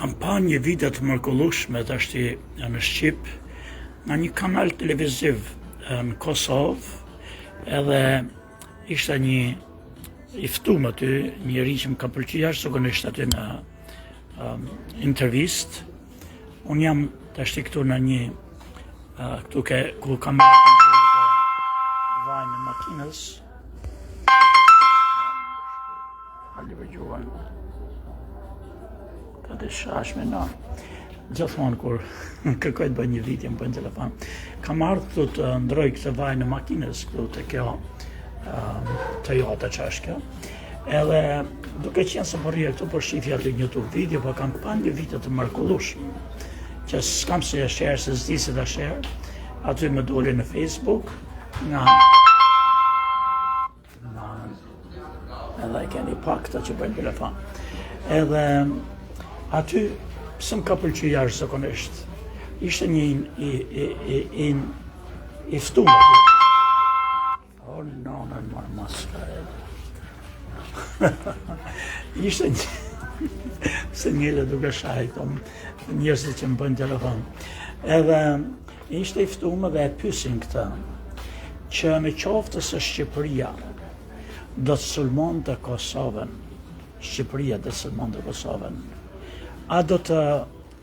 kampanje vitet të mrekullueshme tashti në Shqip nga një kanal televiziv në Kosovë, edhe ishte një i ftuar aty, njëri që më ka pëlqyer jashtëzakonisht aty në intervistë. Unë jam tashti këtu në një këtu ku kam vajnë e makinës. Ka të shashme na. Gjithmonë kur kërkoj të bëj një video, më bëjnë telefon. Kam ardhur këtu të ndroj këtë vajnë e makinës këtu te kjo Toyota që është kjo. Edhe duke qenë se po rrija këtu po shifja aty një video, po kam pa një video të mrekullueshme që s'kam se share, se s'di se ta share. Aty më doli në Facebook nga edhe e keni pak këta që bëjnë telefon. Edhe aty pse më ka pëlqyer jashtëzakonisht. Ishte një i ftuar. Oh no, në maskara. Ishte një se njële duke shaj këto njerëzit që më bëjnë telefon. Edhe ishte i ftuar dhe e pyesin këtë që në qoftë se Shqipëria do të sulmonte Kosovën, Shqipëria do të sulmonte Kosovën, a do të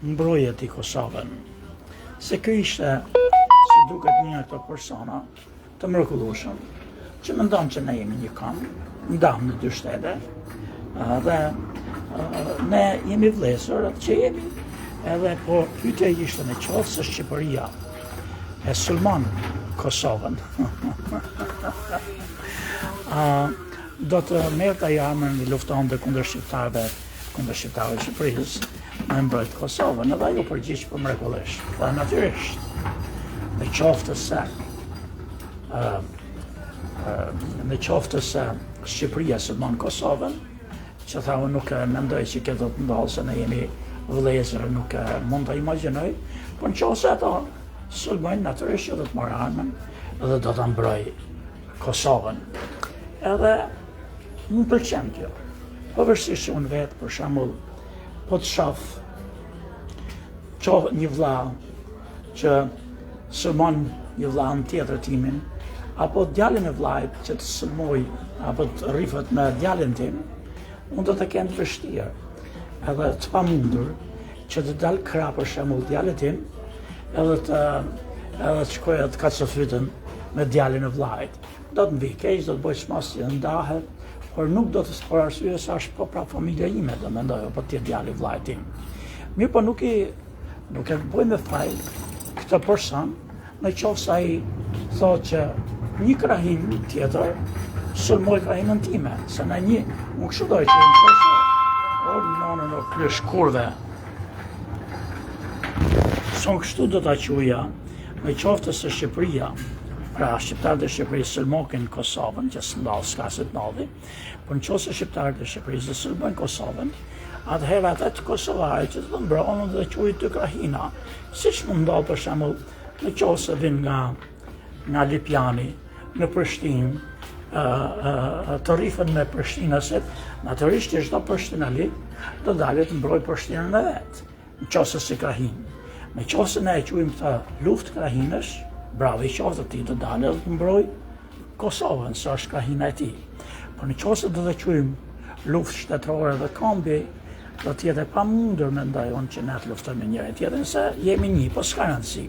mbrojët i Kosovën? Se kjo ishte, se duket një këto persona të mrekullueshëm, që mendon që ne jemi një këmbë, ndam në dy shtete, dhe ne jemi vlesur atë që jemi, edhe po pyetja ishte në qoftë se Shqipëria e sulmon Kosovën, do të merrte armën dhe luftonte kundër shqiptarëve të Shqipërisë, me mbrojt Kosovën, edhe ajo përgjigj për mrekullisht. Dhe natyrisht, në qoftë se Shqipëria sulmon Kosovën, që tha unë nuk mendoj që kjo do të ndodhë, se ne jemi vëllezër, nuk mund të imagjinoj, por nëse ato sulmojnë, natyrisht që do të marrë armën dhe do të mbroj Kosovën. Edhe më pëlqen kjo. Pavarësisht që unë vetë, për shembull, po të shoh një vëlla që sulmon një vëlla tjetër timin, apo djalin e vllajt që të sulmoj, apo të rrifet me djalin tim, unë do të kem të vështirë, edhe të pamundur, që të dalë krah për shembull djalit tim, edhe të shkoj të kacofytën me djalin e vllajt. Do të mbi keq, do të bëj çmos që ndahet, por nuk do të për arsye se është po pra familja ime, do mendoj, apo ti djali i vllajt tim. Mirë, po nuk e bëj me faj këtë person, në qoftë se ai thotë që një krahin tjetër sulmoi krahinën time, se në një, unë kështu doj që në qoftë no, krysh kurve. Son kështu do ta quja, në qoftë se Shqipëria, pra shqiptarët e Shqipërisë sulmokin Kosovën, që s'ndalë s'ka se të ndodhi, por nëse shqiptarët e Shqipërisë sulmojnë Kosovën, atëherë ata të kosovarët që të mbrohen dhe quajnë të krahina, siç mund ndodh për shembull nëse vin nga Lipjani në Prishtinë, të rrifen me prishtinasit, natyrisht që çdo prishtinali do dalet të mbrojë Prishtinën e vet, nëse si krahin. Nëse ne e quajmë këtë luftë krahinësh, bravo i qoftë ti të dalë dhe të mbroj Kosovën, se është krahina e tij. Por nëse do të quajmë luftë shtetërore dhe kombi, do të jetë e pamundur mendoj unë që ne të luftojmë me njëri tjetrin, se jemi një, po s'ka rëndësi.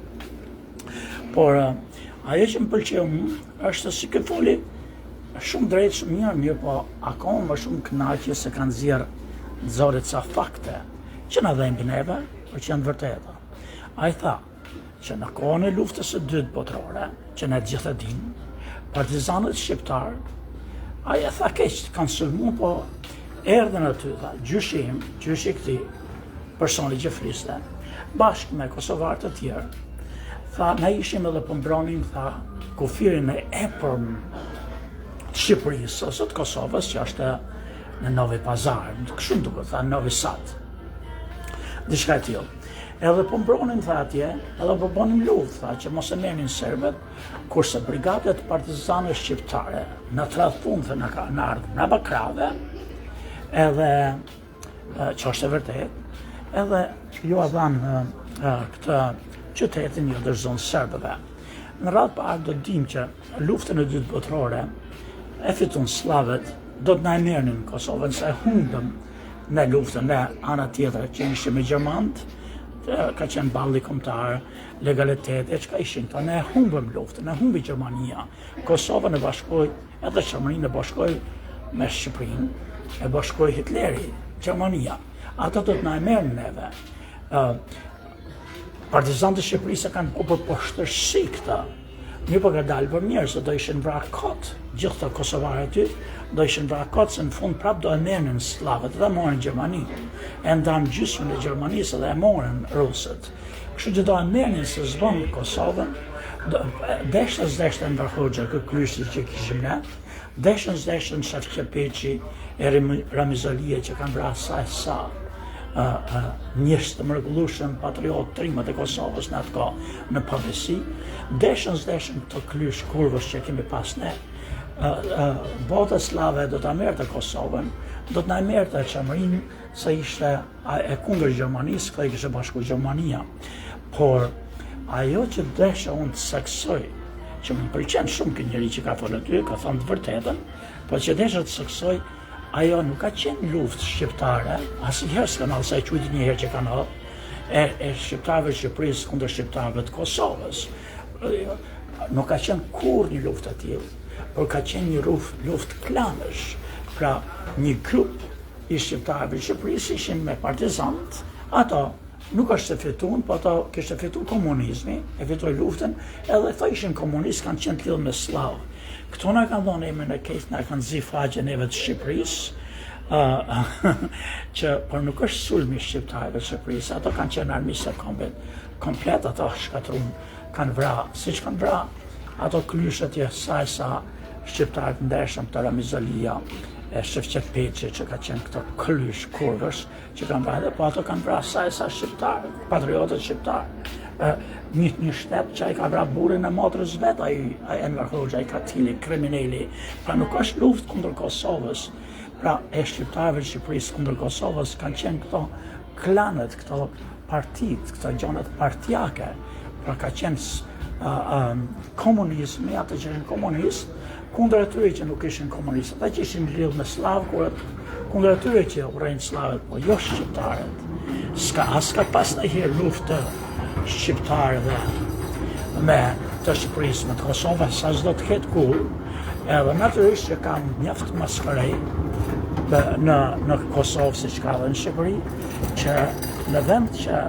Por ajo që më pëlqeu është se ky foli shumë drejt, shumë mirë, po akoma më shumë kënaqje se kanë nxjerrë ca fakte që na dhënë neve, por që janë vërteta. Ai tha që në kohën e luftës së dytë botërore, që ne gjithë e dimë, partizanët shqiptarë, ai e tha keq, kanë sulmuar, po erdhën aty, tha, gjyshi këtij personi që fliste, bashkë me kosovarë të tjerë, tha, ne ishim edhe po mbronin, tha, kufirin e epërm të Shqipërisë, ose të Kosovës, që është në Novi Pazar, kështu duket, tha, Novi Sad, diçka e tillë. Edhe po mbronin, tha atje, edhe po bënin luftë, tha, që mos e merrnin serbët, kurse brigadet partizane shqiptare në tradhpunë në ardhmë, në bakrave, edhe që është e vërtet, edhe ju a dhanë këtë qytetin jo dërzonë serbëve. Në radhë parë do të dim që luftën e dytë botërore e fitun slavët, do të na e merrnin Kosovën se humbëm në luftën në ana tjetër që ishim me Gjermanët, ka qenë balli kombëtar, legaliteti, çka ishin këto, ne humbëm luftën, ne humbi Gjermania. Kosovën e bashkoi, edhe Shqipërinë e bashkoi me Shqipërinë, e bashkoi Hitleri, Gjermania. Ata do të na e merrnin neve. Partizanët e Shqipërisë kanë po për poshtërsi këta. Një po ka dalë për mirë, se do ishin vrarë kot, gjithë të Kosovarë aty, do ishin vrarë kot, se në fund prap do e merrnin slavët dhe morën Gjermani. E ndanë gjysmën e Gjermanisë dhe e morën rusët. Kështu që do e merrnin se zvonë Kosovën, deshën Enver Hoxha, kë kryshti që kishim ne, deshën Shefqepiqi e Ramizalia që kanë vrarë sa e sa. Njështë të mrekullueshëm patriot trimët e Kosovës në atë kohë në pavësi, deshën këto klysh kurvës që kemi pas ne, bota slave do ta merrte Kosovën, do të na merrte Çamrinë, se ishte e kundër Gjermanisë, ka i kishte bashku Gjermania. Por ajo që desha unë të saksoj, që më pëlqen shumë ky njeri që ka folë aty, ka thënë të vërtetën, por që desha të saksoj, ajo nuk ka qenë luftë shqiptare, asnjëherë s'ka ndodhur, sa e quajti një herë që ka ndodhur, e shqiptarëve të Shqipërisë kundër shqiptarëve të Kosovës. Nuk ka qenë kurrë një luftë e tillë, por ka qenë një luftë klanësh. Pra, një grup i shqiptarëve të Shqipërisë ishin me partizantë, ato nuk është se fituan, po ato kishte fituar komunizmi, e fitoi luftën, edhe ato ishin komunistë, kanë qenë të lidhur me slavë. Këto na kanë dhënë emrin e keq, na kanë zi faqen neve të Shqipërisë, që por nuk është sulmi shqiptarëve të Shqipërisë, ato kanë qenë armiqtë komplet, ato shkatruan, kanë vrarë, siç kanë vrarë, ato klyshet e sa shqiptarët ndershëm të Ramizalia, e Shefqepiqi që ka qenë këto klysh kurvësh që kanë vrarë, po ato kanë vrarë sa shqiptarë, patriotët shqiptarë. Një shtet që ai ka vrarë burrin e motrës vet, ai Enver Hoxha, ai katili, kriminali. Pra nuk është luftë kundër Kosovës. Pra e shqiptarëve të Shqipërisë kundër Kosovës kanë qenë këto klanet, këto partitë, këto gjonat partijake. Pra ka qenë komunizmi, ata që ishin komunistë, kundër atyre që nuk ishin komunistë, ata që ishin lidhur me slavë, kundër atyre që urrejnë slavët, po jo shqiptarët. S'ka pas ndonjëherë luftë shqiptarëve me të Shqipërisë, me të Kosovës, sa s'do të ketë kurrë, edhe natyrisht që kam mjaft maskarej në Kosovë siç ka dhe në Shqipëri, që në vend që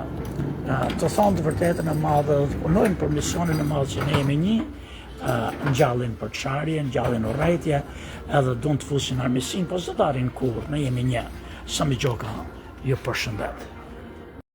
të thonë të vërtetën e madhe dhe të punojnë për misionin e madh që ne jemi një, ngjallin për çarje, ngjallin urrejtje, edhe duan të fusin armiqsinë, po s'do të arrin kurrë, ne jemi një. Sami Gjoka, ju përshëndet.